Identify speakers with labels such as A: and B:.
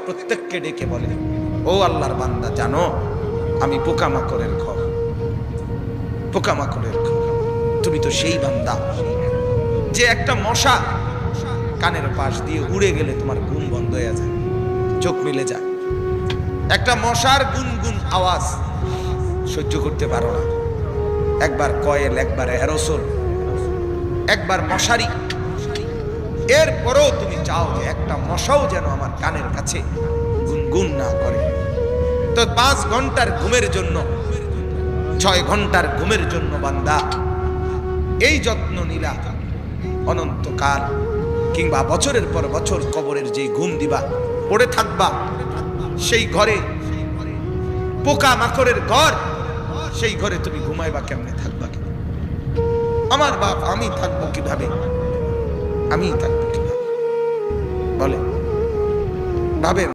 A: প্রত্যেককে ডেকে বলে, ও আল্লাহর বান্দা, জানো আমি পোকামাকড়ের ঘর, পোকামাকড়ের ঘর। তুমি তো সেই বান্দা যে একটা মশা কানের পাশ দিয়ে উড়ে গেলে তোমার ঘুম বন্ধ হয়ে যায়, চোখ মিলে যায়। একটা মশার গুনগুন আওয়াজ সহ্য করতে পারো না। একবার কয়েল, একবার অ্যারোসোল, একবার মশারি, এরপরেও তুমি চাও যে একটা মশাও যেন আমার কানের কাছে গুনগুন না করে। তো 5 ঘন্টার ঘুমের জন্য, 6 ঘন্টার ঘুমের জন্য বান্দা এই যত্ন নিলা, অনন্তকাল কিংবা বছরের পর বছর কবরের যে ঘুম দিবা, পড়ে থাকবা সেই ঘরে, পোকা মাকড়ের ঘর, সেই ঘরে তুমি ঘুমাইবা কেমনে, থাকবা কি? আমার বাপ, আমি থাকবো কিভাবে? আমি থাকবো কিভাবে বলে? ভাবেন।